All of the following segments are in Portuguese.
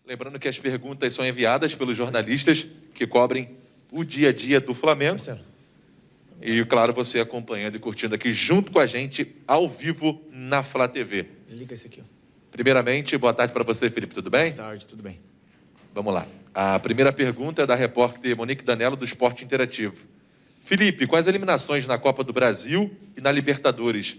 Lembrando que as perguntas são enviadas pelos jornalistas que cobrem o dia a dia do Flamengo. Marcelo. E, claro, você acompanhando e curtindo aqui junto com a gente, ao vivo, na Flá TV. Desliga esse aqui, ó. Primeiramente, boa tarde para você, Felipe, tudo bem? Boa tarde, tudo bem. Vamos lá. A primeira pergunta é da repórter Monique Danello, do Esporte Interativo. Felipe, com as eliminações na Copa do Brasil e na Libertadores,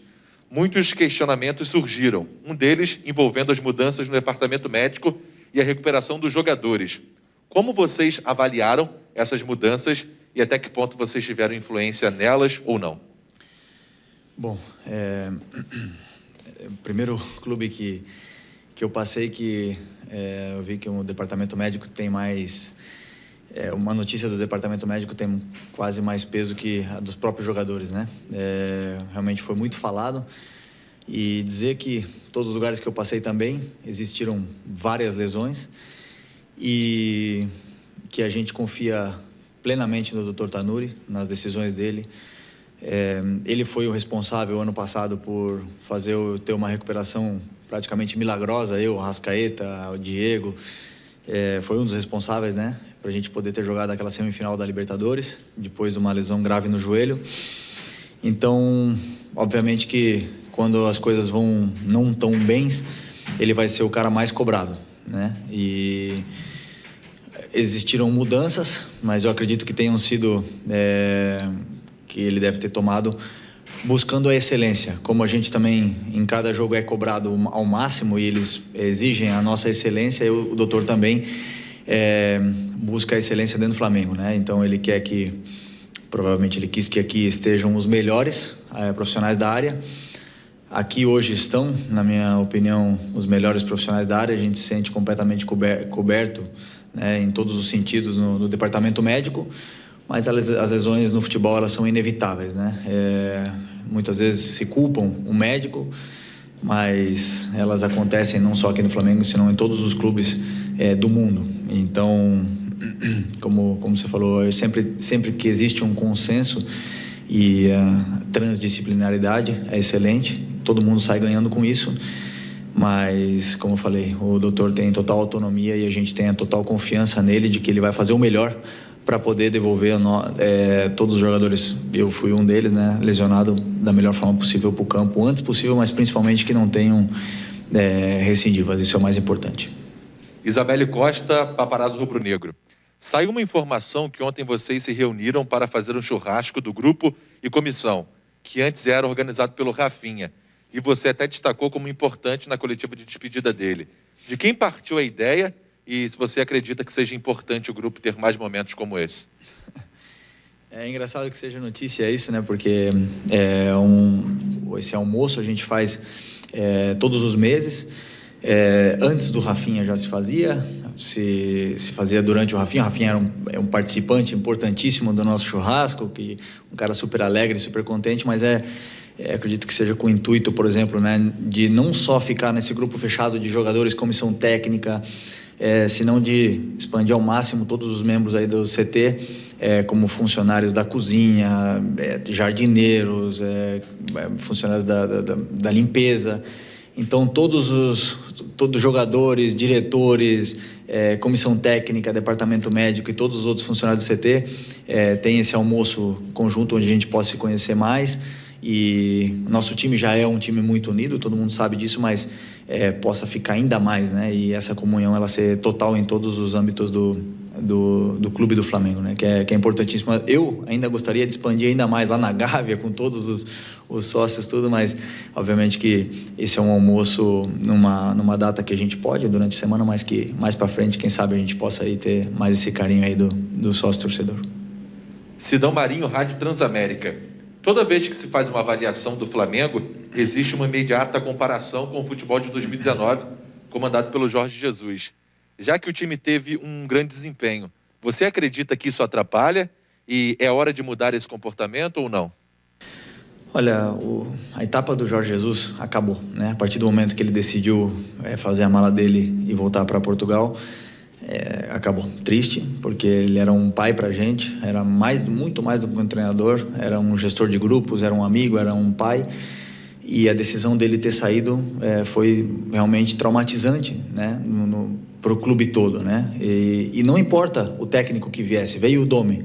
muitos questionamentos surgiram. Um deles envolvendo as mudanças no departamento médico e a recuperação dos jogadores. Como vocês avaliaram essas mudanças e até que ponto vocês tiveram influência nelas ou não? Bom, o primeiro clube que eu passei eu vi que o departamento médico tem mais... uma notícia do departamento médico tem quase mais peso que a dos próprios jogadores, né? Realmente foi muito falado. E dizer que todos os lugares que eu passei também existiram várias lesões e que a gente confia plenamente no Dr. Tanuri, nas decisões dele. Ele foi o responsável ano passado por fazer eu ter uma recuperação praticamente milagrosa, eu, o Arrascaeta, o Diego, foi um dos responsáveis, né, para a gente poder ter jogado aquela semifinal da Libertadores, depois de uma lesão grave no joelho. Então, obviamente que quando as coisas vão não tão bem, ele vai ser o cara mais cobrado, né? E existiram mudanças, mas eu acredito que tenham sido, que ele deve ter tomado buscando a excelência. Como a gente também em cada jogo é cobrado ao máximo e eles exigem a nossa excelência, o doutor também busca a excelência dentro do Flamengo, né? Então ele quer que, provavelmente ele quis que aqui estejam os melhores profissionais da área. Aqui hoje estão, na minha opinião, os melhores profissionais da área. A gente se sente completamente coberto, né, em todos os sentidos no departamento médico, mas as lesões no futebol elas são inevitáveis, né? Muitas vezes se culpam o médico, mas elas acontecem não só aqui no Flamengo, senão em todos os clubes do mundo. Então, como você falou, sempre que existe um consenso e a transdisciplinaridade é excelente, todo mundo sai ganhando com isso. Mas, como eu falei, o doutor tem total autonomia e a gente tem a total confiança nele de que ele vai fazer o melhor para poder devolver todos os jogadores. Eu fui um deles, né, lesionado da melhor forma possível para o campo, o antes possível, mas principalmente que não tenham recidivas. Isso é o mais importante. Isabelle Costa, Paparazzo Rubro-Negro. Saiu uma informação que ontem vocês se reuniram para fazer um churrasco do grupo e comissão, que antes era organizado pelo Rafinha. E você até destacou como importante na coletiva de despedida dele. De quem partiu a ideia e se você acredita que seja importante o grupo ter mais momentos como esse? É engraçado que seja notícia isso, né? Porque esse almoço a gente faz todos os meses. Antes do Rafinha já se fazia, se fazia durante o Rafinha. O Rafinha era um participante importantíssimo do nosso churrasco, um cara super alegre, super contente, mas acredito que seja com o intuito, por exemplo, né, de não só ficar nesse grupo fechado de jogadores, comissão técnica, senão de expandir ao máximo todos os membros aí do CT, como funcionários da cozinha, jardineiros, funcionários da limpeza. Então todos os jogadores, diretores, comissão técnica, departamento médico e todos os outros funcionários do CT têm esse almoço conjunto onde a gente possa se conhecer mais. E nosso time já é um time muito unido, todo mundo sabe disso, mas possa ficar ainda mais, né? E essa comunhão ela ser total em todos os âmbitos do clube do Flamengo, né? Que é importantíssimo. Eu ainda gostaria de expandir ainda mais lá na Gávea com todos os sócios, tudo, mas obviamente que esse é um almoço numa data que a gente pode durante a semana, mas que mais para frente, quem sabe a gente possa aí ter mais esse carinho aí do sócio torcedor. Sidão Marinho, Rádio Transamérica. Toda vez que se faz uma avaliação do Flamengo, existe uma imediata comparação com o futebol de 2019, comandado pelo Jorge Jesus. Já que o time teve um grande desempenho, você acredita que isso atrapalha e é hora de mudar esse comportamento ou não? Olha, a etapa do Jorge Jesus acabou, né? A partir do momento que ele decidiu fazer a mala dele e voltar para Portugal, acabou. Triste, porque ele era um pai pra gente, era muito mais do que um treinador, era um gestor de grupos, era um amigo, era um pai. e a decisão dele ter saído foi realmente traumatizante, né, para o clube todo, né? E não importa o técnico que viesse, veio o Domi,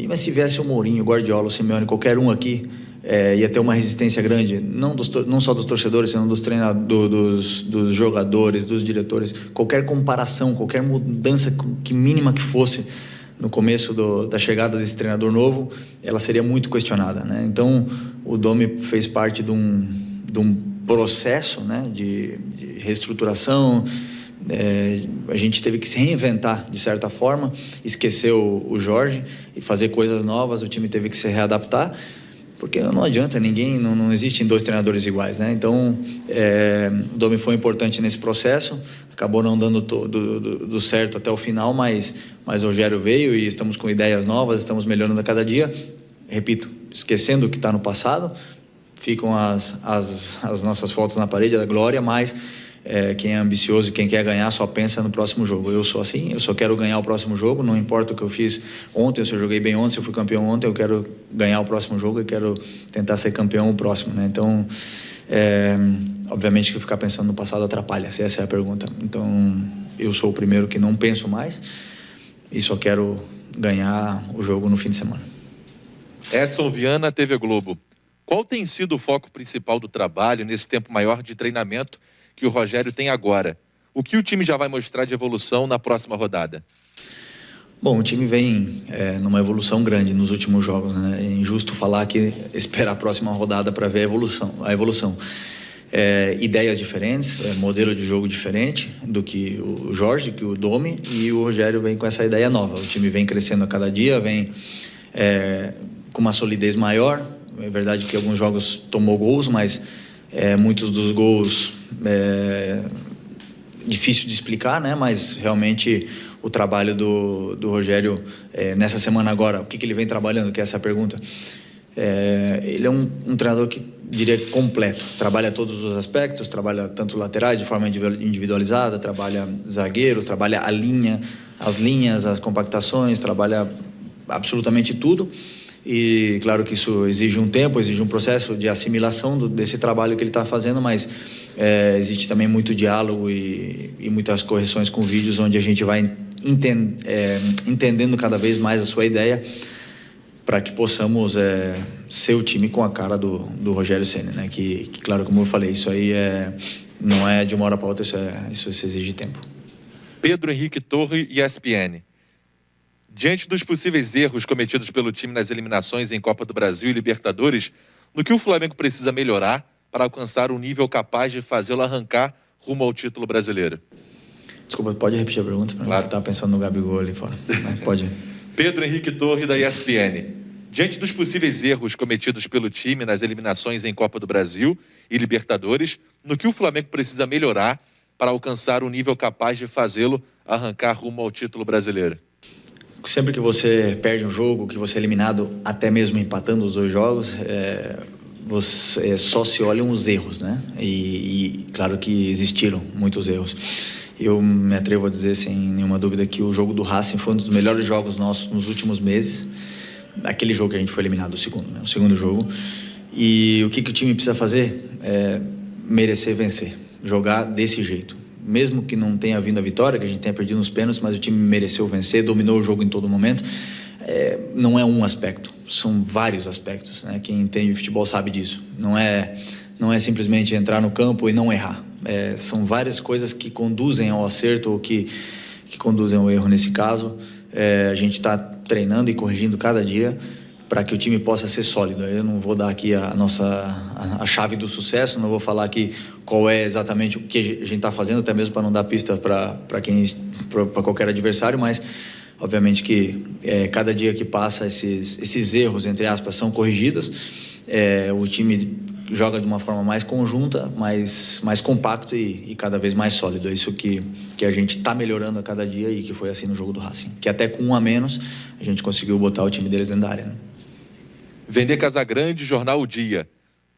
mas se viesse o Mourinho, o Guardiola, o Simeone, qualquer um aqui, ia ter uma resistência grande, não só dos torcedores, senão dos treinadores, dos jogadores, dos diretores. Qualquer comparação, qualquer mudança que mínima que fosse no começo da chegada desse treinador novo, ela seria muito questionada, né? Então, o Domi fez parte de um processo, né, de reestruturação. A gente teve que se reinventar de certa forma, esquecer o Jorge e fazer coisas novas. O time teve que se readaptar, porque não adianta, não existem dois treinadores iguais, né? Então, o Domi foi importante nesse processo, acabou não dando do certo até o final, mas o Rogério veio e estamos com ideias novas, estamos melhorando a cada dia. Repito, esquecendo o que está no passado, ficam as nossas fotos na parede da glória, mas quem é ambicioso e quem quer ganhar só pensa no próximo jogo. Eu sou assim, eu só quero ganhar o próximo jogo, não importa o que eu fiz ontem, se eu joguei bem ontem, se eu fui campeão ontem, eu quero ganhar o próximo jogo e quero tentar ser campeão o próximo, né? Então, obviamente que ficar pensando no passado atrapalha, se essa é a pergunta. Então, eu sou o primeiro que não penso mais e só quero ganhar o jogo no fim de semana. Edson Viana, TV Globo. Qual tem sido o foco principal do trabalho nesse tempo maior de treinamento que o Rogério tem agora? O que o time já vai mostrar de evolução na próxima rodada? Bom, o time vem numa evolução grande nos últimos jogos, né? É injusto falar que esperar a próxima rodada para ver a evolução. Ideias diferentes, modelo de jogo diferente do que o Jorge, que o Domi, e o Rogério vem com essa ideia nova. O time vem crescendo a cada dia, vem com uma solidez maior. É verdade que alguns jogos tomou gols, mas muitos dos gols difícil de explicar, né? Mas realmente o trabalho do Rogério nessa semana agora, o que ele vem trabalhando, que é essa pergunta. Ele é um treinador que diria completo, trabalha todos os aspectos, trabalha tanto laterais de forma individualizada, trabalha zagueiros, trabalha as linhas, as compactações, trabalha absolutamente tudo. E claro que isso exige um tempo, exige um processo de assimilação desse trabalho que ele está fazendo, mas existe também muito diálogo e muitas correções com vídeos onde a gente vai entendendo cada vez mais a sua ideia para que possamos ser o time com a cara do Rogério Ceni, né? Que claro, como eu falei, isso aí não é de uma hora para outra, isso exige tempo. Pedro Henrique Torre, ESPN. Diante dos possíveis erros cometidos pelo time nas eliminações em Copa do Brasil e Libertadores, no que o Flamengo precisa melhorar para alcançar um nível capaz de fazê-lo arrancar rumo ao título brasileiro? Desculpa, pode repetir a pergunta? Claro. Eu estava pensando no Gabigol ali fora. Pode. Pedro Henrique Torre, da ESPN. Diante dos possíveis erros cometidos pelo time nas eliminações em Copa do Brasil e Libertadores, no que o Flamengo precisa melhorar para alcançar um nível capaz de fazê-lo arrancar rumo ao título brasileiro? Sempre que você perde um jogo, que você é eliminado, até mesmo empatando os dois jogos, só se olham os erros, né? E claro que existiram muitos erros. Eu me atrevo a dizer sem nenhuma dúvida que o jogo do Racing foi um dos melhores jogos nossos nos últimos meses. Aquele jogo que a gente foi eliminado, o segundo jogo. E o que o time precisa fazer é merecer vencer, jogar desse jeito. Mesmo que não tenha vindo a vitória, que a gente tenha perdido nos pênaltis, mas o time mereceu vencer, dominou o jogo em todo momento. Não é um aspecto, são vários aspectos, né? Quem entende futebol sabe disso. Não é simplesmente entrar no campo e não errar. São várias coisas que conduzem ao acerto ou que conduzem ao erro nesse caso. A gente está treinando e corrigindo cada dia para que o time possa ser sólido. Eu não vou dar aqui a chave do sucesso, não vou falar aqui qual é exatamente o que a gente está fazendo, até mesmo para não dar pista para qualquer adversário, mas obviamente que cada dia que passa esses erros, entre aspas, são corrigidos. O time joga de uma forma mais conjunta, mais compacto e cada vez mais sólido. É isso que a gente está melhorando a cada dia e que foi assim no jogo do Racing. Que até com um a menos, a gente conseguiu botar o time deles dentro da área, né? Vender Casagrande, Jornal O Dia.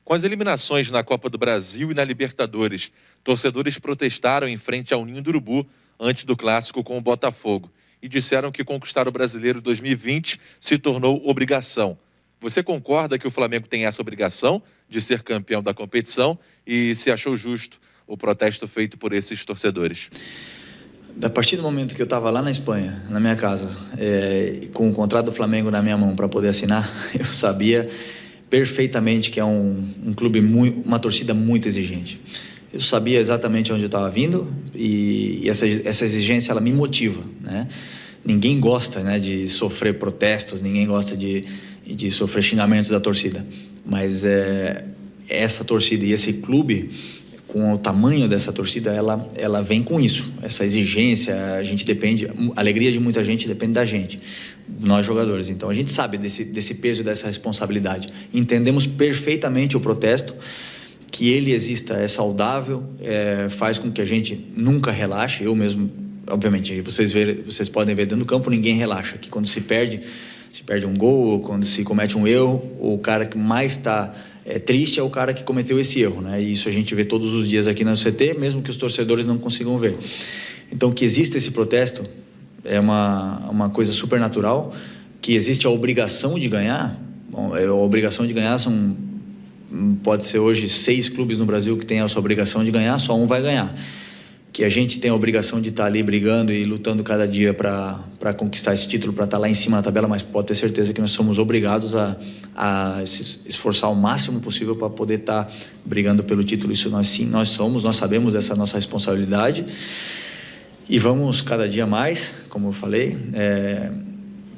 Com as eliminações na Copa do Brasil e na Libertadores, torcedores protestaram em frente ao Ninho do Urubu antes do clássico com o Botafogo e disseram que conquistar o Brasileiro 2020 se tornou obrigação. Você concorda que o Flamengo tem essa obrigação de ser campeão da competição e se achou justo o protesto feito por esses torcedores. A partir do momento que eu estava lá na Espanha, na minha casa, com o contrato do Flamengo na minha mão para poder assinar, eu sabia perfeitamente que é um clube, uma torcida muito exigente. Eu sabia exatamente onde eu estava vindo e essa exigência ela me motiva, né? Ninguém gosta, né, de sofrer protestos, ninguém gosta de sofrer xingamentos da torcida, mas essa torcida e esse clube, com o tamanho dessa torcida, ela vem com isso, essa exigência. A gente depende, a alegria de muita gente depende da gente, nós jogadores. Então a gente sabe desse peso e dessa responsabilidade, entendemos perfeitamente o protesto. Que ele exista é saudável, faz com que a gente nunca relaxe. Eu mesmo, obviamente, vocês podem ver dentro do campo, ninguém relaxa, que quando se perde um gol, ou quando se comete um erro, o cara que mais está triste é o cara que cometeu esse erro, né? E isso a gente vê todos os dias aqui na CT, mesmo que os torcedores não consigam ver. Então, que exista esse protesto é uma coisa super natural. Que existe a obrigação de ganhar, a obrigação de ganhar pode ser hoje 6 clubes no Brasil que têm essa obrigação de ganhar, só um vai ganhar. Que a gente tem a obrigação de estar ali brigando e lutando cada dia para conquistar esse título, para estar lá em cima da tabela, mas pode ter certeza que nós somos obrigados a se esforçar o máximo possível para poder estar brigando pelo título. Isso nós sabemos dessa nossa responsabilidade e vamos cada dia mais, como eu falei,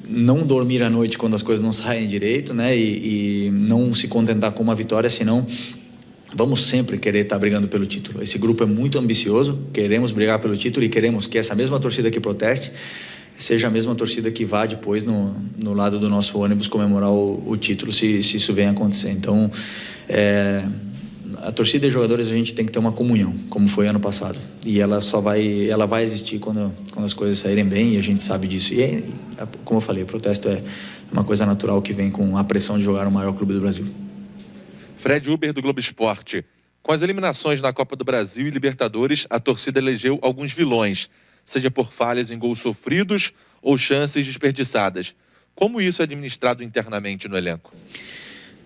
não dormir à noite quando as coisas não saem direito, né? E não se contentar com uma vitória, senão vamos sempre querer estar brigando pelo título. Esse grupo é muito ambicioso, queremos brigar pelo título e queremos que essa mesma torcida que proteste seja a mesma torcida que vá depois no lado do nosso ônibus comemorar o título, se isso vem a acontecer. Então, a torcida e os jogadores, a gente tem que ter uma comunhão, como foi ano passado. E ela vai existir quando as coisas saírem bem, e a gente sabe disso. E, como eu falei, o protesto é uma coisa natural que vem com a pressão de jogar no maior clube do Brasil. Fred Uber, do Globo Esporte. Com as eliminações na Copa do Brasil e Libertadores, a torcida elegeu alguns vilões, seja por falhas em gols sofridos ou chances desperdiçadas. Como isso é administrado internamente no elenco?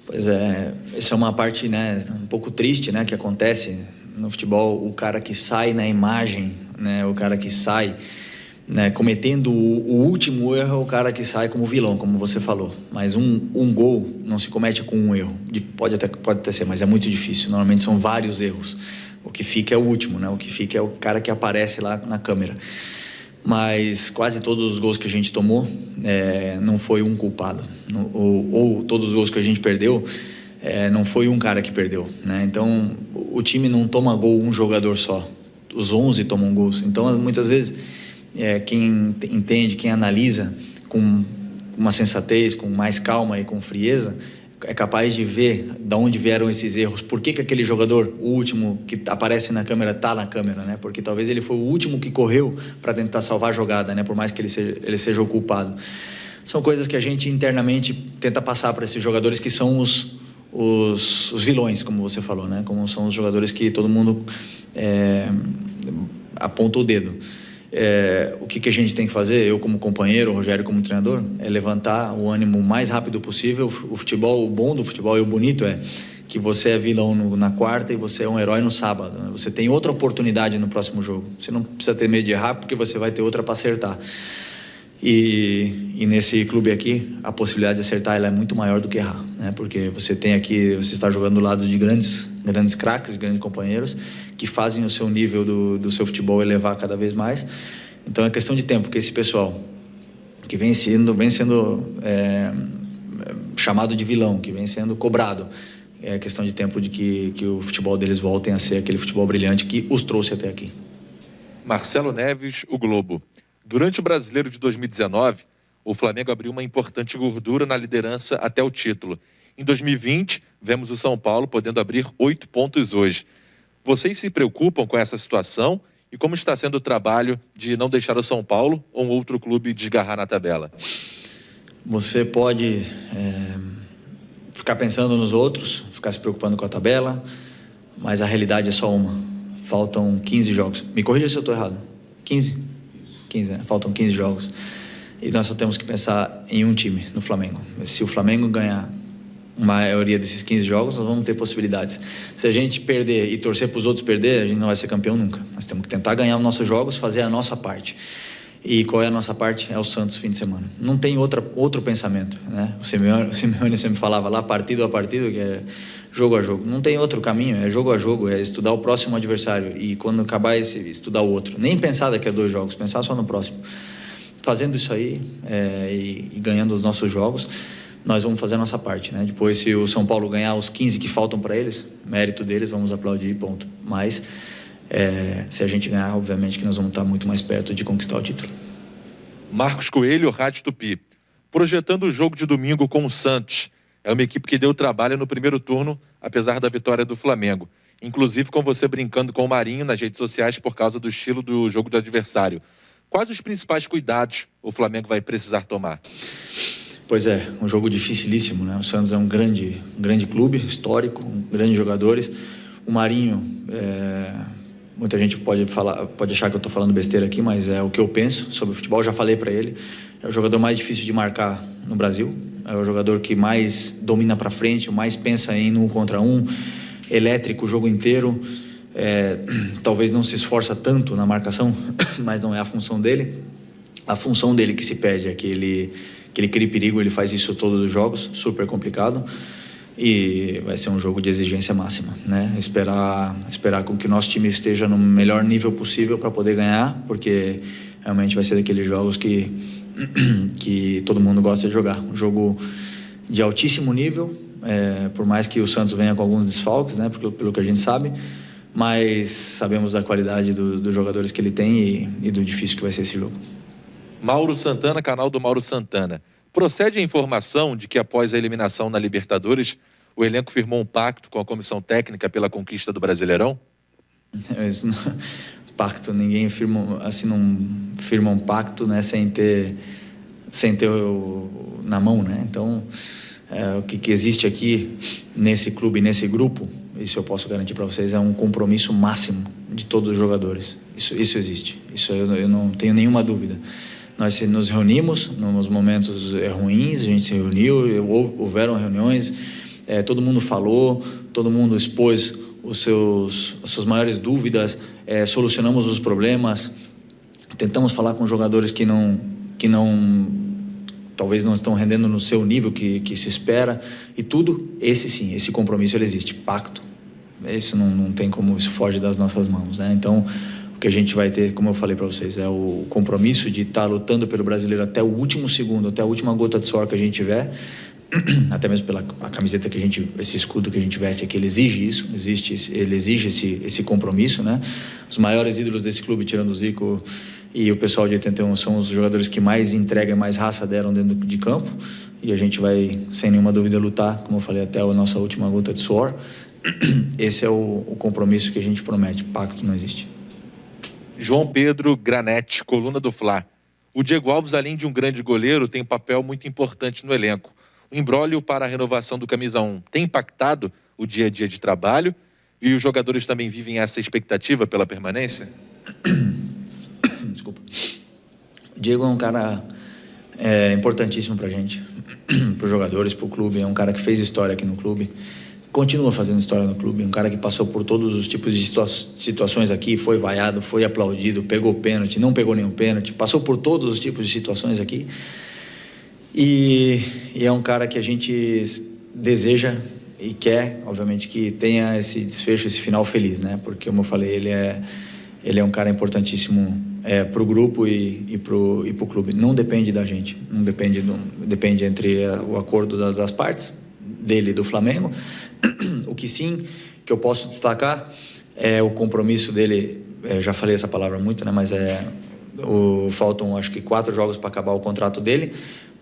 Pois é, essa é uma parte, né, um pouco triste, né, que acontece no futebol. O cara que sai na imagem, né, o cara que sai, né, cometendo o último erro, é o cara que sai como vilão, como você falou. Mas um gol não se comete com um erro. Pode até ser, mas é muito difícil. Normalmente são vários erros. O que fica é o último, né? O que fica é o cara que aparece lá na câmera. Mas quase todos os gols que a gente tomou, não foi um culpado. Ou todos os gols que a gente perdeu, não foi um cara que perdeu, né? Então, o time não toma gol um jogador só. Os 11 tomam gols. Então, muitas vezes, quem entende, quem analisa com uma sensatez, com mais calma e com frieza, é capaz de ver de onde vieram esses erros, por que aquele jogador, o último que aparece na câmera, está na câmera, né? Porque talvez ele foi o último que correu para tentar salvar a jogada, né? Por mais que ele seja o culpado. São coisas que a gente internamente tenta passar para esses jogadores que são os vilões, como você falou, né? Como são os jogadores que todo mundo aponta o dedo. O que a gente tem que fazer, eu como companheiro, o Rogério como treinador, é levantar o ânimo o mais rápido possível. O futebol, o bom do futebol e o bonito é que você é vilão na quarta e você é um herói no sábado, né? Você tem outra oportunidade no próximo jogo. Você não precisa ter medo de errar, porque você vai ter outra para acertar. E nesse clube aqui, a possibilidade de acertar ela é muito maior do que errar, né? Porque você está jogando do lado de grandes craques, grandes companheiros que fazem o seu nível do seu futebol elevar cada vez mais. Então é questão de tempo que esse pessoal que vem sendo chamado de vilão, que vem sendo cobrado, é questão de tempo de que o futebol deles voltem a ser aquele futebol brilhante que os trouxe até aqui. Marcelo Neves, o Globo. Durante o Brasileiro de 2019, o Flamengo abriu uma importante gordura na liderança até o título. Em 2020, vemos o São Paulo podendo abrir 8 pontos hoje. Vocês se preocupam com essa situação? E como está sendo o trabalho de não deixar o São Paulo ou um outro clube desgarrar na tabela? Você pode ficar pensando nos outros, ficar se preocupando com a tabela, mas a realidade é só uma. Faltam 15 jogos. Me corrija se eu estou errado. 15, né? Faltam 15 jogos. E nós só temos que pensar em um time, no Flamengo. Se o Flamengo ganhar maioria desses 15 jogos, nós vamos ter possibilidades. Se a gente perder e torcer para os outros perder, a gente não vai ser campeão nunca. Nós temos que tentar ganhar os nossos jogos, fazer a nossa parte. E qual é a nossa parte? É o Santos fim de semana. Não tem outro pensamento, né? O Simeone sempre falava lá, partido a partido, que é jogo a jogo. Não tem outro caminho, é jogo a jogo, é estudar o próximo adversário e quando acabar estudar o outro. Nem pensar daqui a 2 jogos, pensar só no próximo. Fazendo isso aí e ganhando os nossos jogos, nós vamos fazer a nossa parte, né? Depois, se o São Paulo ganhar os 15 que faltam para eles, mérito deles, vamos aplaudir, ponto. Mas se a gente ganhar, obviamente que nós vamos estar muito mais perto de conquistar o título. Marcos Coelho, Rádio Tupi. Projetando o jogo de domingo com o Santos. É uma equipe que deu trabalho no primeiro turno, apesar da vitória do Flamengo. Inclusive com você brincando com o Marinho nas redes sociais por causa do estilo do jogo do adversário. Quais os principais cuidados o Flamengo vai precisar tomar? Pois é, um jogo dificilíssimo, né? O Santos é um grande clube, histórico, grandes jogadores. O Marinho, muita gente pode achar que eu estou falando besteira aqui, mas é o que eu penso sobre o futebol. Eu já falei para ele, é o jogador mais difícil de marcar no Brasil. É o jogador que mais domina para frente, mais pensa em 1 contra 1, elétrico o jogo inteiro. Talvez não se esforça tanto na marcação, mas não é a função dele. A função dele que se pede é que ele crie perigo, ele faz isso todos os jogos, super complicado. E vai ser um jogo de exigência máxima, né? Esperar com que o nosso time esteja no melhor nível possível para poder ganhar, porque realmente vai ser daqueles jogos que todo mundo gosta de jogar. Um jogo de altíssimo nível, por mais que o Santos venha com alguns desfalques, né? Pelo que a gente sabe, mas sabemos da qualidade dos jogadores que ele tem e do difícil que vai ser esse jogo. Mauro Santana, canal do Mauro Santana. Procede a informação de que após a eliminação na Libertadores, o elenco firmou um pacto com a comissão técnica pela conquista do Brasileirão? Pacto, ninguém firma, assim, não firma um pacto, né, sem ter na mão, né? Então, o que existe aqui nesse clube, nesse grupo, isso eu posso garantir para vocês, é um compromisso máximo de todos os jogadores. Isso existe. Isso eu não tenho nenhuma dúvida. Nós nos reunimos nos momentos ruins, a gente se reuniu, houveram reuniões, todo mundo falou, todo mundo expôs as suas maiores dúvidas, solucionamos os problemas, tentamos falar com jogadores que talvez não estão rendendo no seu nível que se espera, e tudo, esse compromisso ele existe, pacto. Isso não tem como, isso foge das nossas mãos, né? Então, o que a gente vai ter, como eu falei para vocês, é o compromisso de estar lutando pelo brasileiro até o último segundo, até a última gota de suor que a gente tiver, até mesmo pela a camiseta que esse escudo que a gente veste aqui, ele exige isso, ele exige esse compromisso, né? Os maiores ídolos desse clube, tirando o Zico e o pessoal de 81, são os jogadores que mais entrega e mais raça deram dentro de campo, e a gente vai, sem nenhuma dúvida, lutar, como eu falei, até a nossa última gota de suor. Esse é o compromisso que a gente promete, pacto não existe. João Pedro Granete, coluna do Fla. O Diego Alves, além de um grande goleiro, tem um papel muito importante no elenco. O imbróglio para a renovação do Camisa 1 tem impactado o dia a dia de trabalho e os jogadores também vivem essa expectativa pela permanência? Desculpa. O Diego é um cara importantíssimo pra gente, pros jogadores, pro clube. É um cara que fez história aqui no clube, continua fazendo história no clube, um cara que passou por todos os tipos de situações aqui, foi vaiado, foi aplaudido, pegou pênalti, não pegou nenhum pênalti, passou por todos os tipos de situações aqui, e é um cara que a gente deseja e quer, obviamente, que tenha esse desfecho, esse final feliz, né? Porque, como eu falei, ele é um cara importantíssimo para o grupo e pro clube. Não depende da gente, não depende entre o acordo das partes, dele e do Flamengo. O que sim, que eu posso destacar é o compromisso dele, já falei essa palavra muito, né, mas faltam acho que 4 jogos para acabar o contrato dele,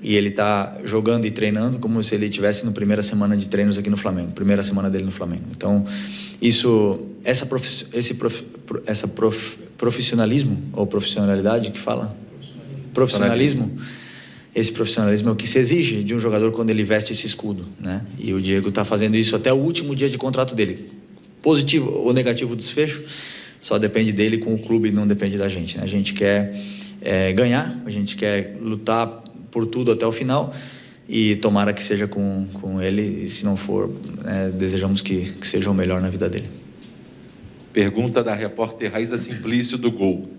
e ele está jogando e treinando como se ele estivesse na primeira semana de treinos aqui no Flamengo, primeira semana dele no Flamengo. Então, profissionalismo, ou profissionalidade que fala? Profissionalismo. Esse profissionalismo é o que se exige de um jogador quando ele veste esse escudo, né? E o Diego está fazendo isso até o último dia de contrato dele. Positivo ou negativo desfecho, só depende dele com o clube, não depende da gente, né? A gente quer ganhar, a gente quer lutar por tudo até o final, e tomara que seja com ele, e se não for, desejamos que seja o melhor na vida dele. Pergunta da repórter Raíza Simplício do Gol.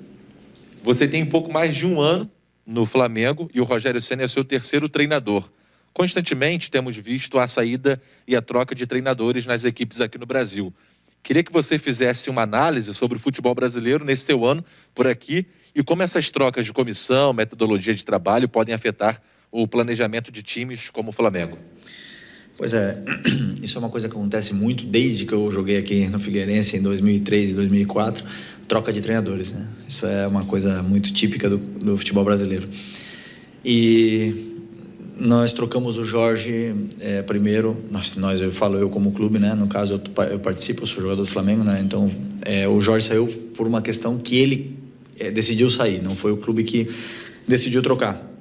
Você tem um pouco mais de um ano no Flamengo e o Rogério Ceni é seu terceiro treinador. Constantemente temos visto a saída e a troca de treinadores nas equipes aqui no Brasil. Queria que você fizesse uma análise sobre o futebol brasileiro nesse seu ano por aqui e como essas trocas de comissão, metodologia de trabalho podem afetar o planejamento de times como o Flamengo. Pois é, isso é uma coisa que acontece muito desde que eu joguei aqui no Figueirense em 2003 e 2004, troca de treinadores, né? Isso é uma coisa muito típica do futebol brasileiro. E nós trocamos o Jorge primeiro, eu falo eu como clube, né? No caso eu participo, eu sou jogador do Flamengo, né? Então o Jorge saiu por uma questão que ele decidiu sair, não foi o clube que decidiu trocar.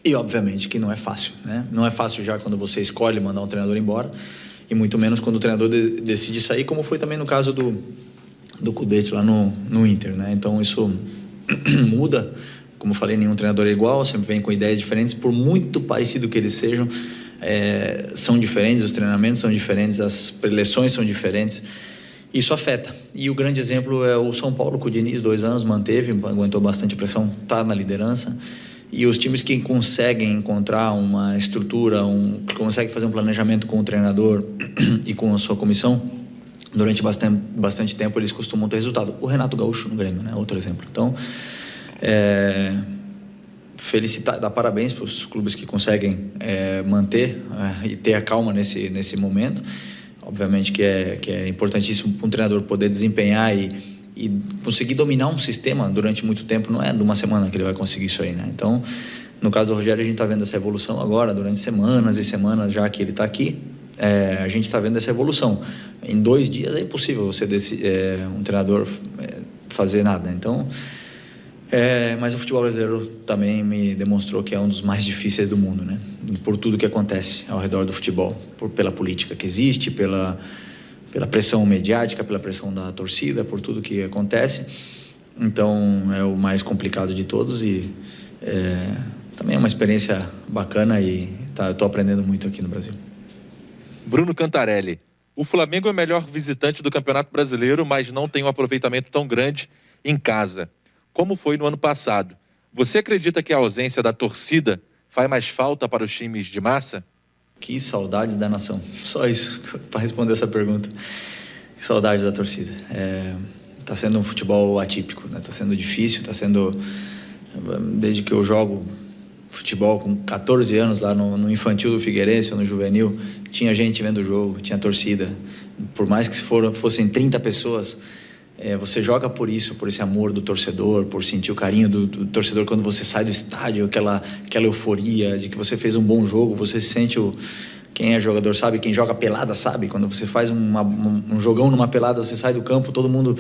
E obviamente que não é fácil, né? Não é fácil já quando você escolhe mandar um treinador embora, e muito menos quando o treinador decide sair, como foi também no caso do Kudê lá no Inter, né? Então isso muda. Como eu falei, nenhum treinador é igual, sempre vem com ideias diferentes, por muito parecido que eles sejam, são diferentes, os treinamentos são diferentes, as preleções são diferentes, isso afeta. E o grande exemplo é o São Paulo, com o Diniz, 2 anos, manteve, aguentou bastante pressão, está na liderança. E os times que conseguem encontrar uma estrutura, que conseguem fazer um planejamento com o treinador e com a sua comissão, durante bastante tempo eles costumam ter resultado. O Renato Gaúcho no Grêmio, né? Outro exemplo. Então, dar parabéns para os clubes que conseguem manter e ter a calma nesse momento. Obviamente que é importantíssimo para um treinador poder desempenhar e conseguir dominar um sistema durante muito tempo. Não é de uma semana que ele vai conseguir isso aí, né? Então, no caso do Rogério, a gente está vendo essa evolução agora, durante semanas e semanas já que ele está aqui, a gente está vendo essa evolução. Em 2 dias é impossível você um treinador fazer nada. Então, mas o futebol brasileiro também me demonstrou que é um dos mais difíceis do mundo, né? Por tudo que acontece ao redor do futebol, pela política que existe, pela pressão mediática, pela pressão da torcida, por tudo que acontece. Então é o mais complicado de todos e também é uma experiência bacana e eu estou aprendendo muito aqui no Brasil. Bruno Cantarelli, o Flamengo é o melhor visitante do Campeonato Brasileiro, mas não tem um aproveitamento tão grande em casa, como foi no ano passado. Você acredita que a ausência da torcida faz mais falta para os times de massa? Que saudades da nação. Só isso para responder essa pergunta. Que saudades da torcida. Tá sendo um futebol atípico, né? Tá sendo difícil, tá sendo... Desde que eu jogo futebol com 14 anos lá no infantil do Figueirense ou no juvenil, tinha gente vendo o jogo, tinha torcida. Por mais que fossem 30 pessoas, você joga por isso, por esse amor do torcedor, por sentir o carinho do torcedor quando você sai do estádio, aquela euforia de que você fez um bom jogo, você sente quem é jogador sabe, quem joga pelada sabe, quando você faz um jogão numa pelada, você sai do campo, todo mundo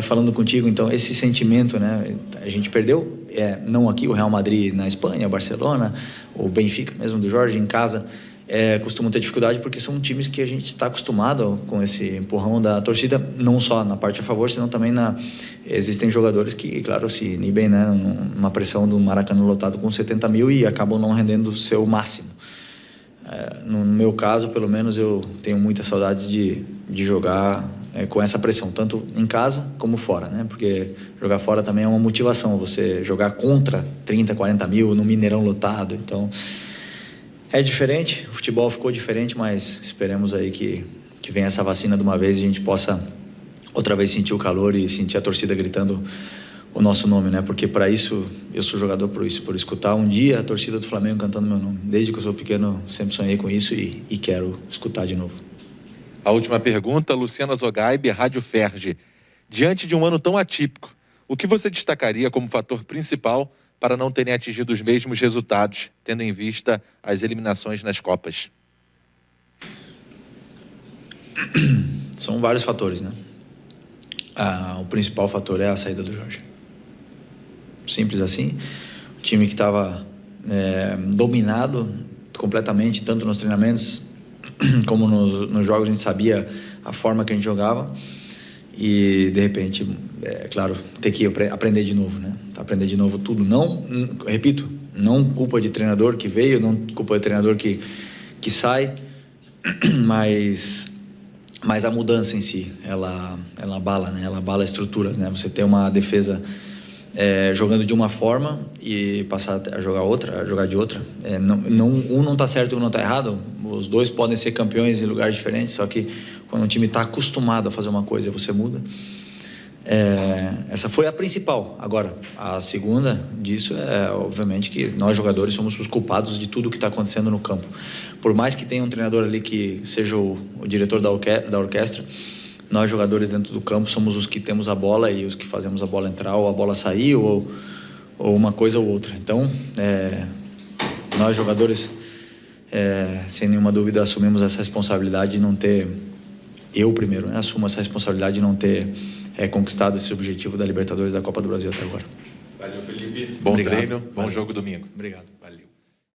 falando contigo. Então esse sentimento, né, a gente perdeu, não aqui, o Real Madrid na Espanha, o Barcelona, o Benfica mesmo do Jorge em casa, costumam ter dificuldade porque são times que a gente está acostumado com esse empurrão da torcida, não só na parte a favor, senão também existem jogadores que, claro, se inibem, né, numa pressão do Maracanã lotado com 70 mil e acabam não rendendo o seu máximo. No meu caso, pelo menos, eu tenho muitas saudades de jogar com essa pressão, tanto em casa como fora, né? Porque jogar fora também é uma motivação, você jogar contra 30, 40 mil no Mineirão lotado. Então é diferente, o futebol ficou diferente, mas esperemos aí que venha essa vacina de uma vez e a gente possa outra vez sentir o calor e sentir a torcida gritando o nosso nome, né? Porque para isso, eu sou jogador por escutar um dia a torcida do Flamengo cantando meu nome. Desde que eu sou pequeno, sempre sonhei com isso e quero escutar de novo. A última pergunta, Luciana Zogaib, Rádio Ferge. Diante de um ano tão atípico, o que você destacaria como fator principal para não terem atingido os mesmos resultados, tendo em vista as eliminações nas Copas? São vários fatores, né? O principal fator é a saída do Jorge. Simples assim. O time que estava dominado completamente, tanto nos treinamentos como nos jogos, a gente sabia a forma que a gente jogava e de repente, claro, ter que aprender de novo, né? Aprender de novo tudo. Não, repito, não culpa de treinador que veio, não culpa de treinador que sai, mas a mudança em si, ela abala, né? Ela abala estruturas, né? Você tem uma defesa jogando de uma forma e passar a jogar de outra. Um não está certo e um não está errado. Os dois podem ser campeões em lugares diferentes, só que quando o time está acostumado a fazer uma coisa, você muda. Essa foi a principal. Agora, a segunda disso obviamente, que nós jogadores somos os culpados de tudo que está acontecendo no campo. Por mais que tenha um treinador ali que seja o diretor da orquestra, nós jogadores dentro do campo somos os que temos a bola e os que fazemos a bola entrar ou a bola sair ou uma coisa ou outra. Então, nós jogadores, sem nenhuma dúvida, assumimos essa responsabilidade de não ter... Eu primeiro, né? Assumo essa responsabilidade de não ter conquistado esse objetivo da Libertadores da Copa do Brasil até agora. Valeu, Felipe. Bom Obrigado. treino, bom jogo domingo. Obrigado.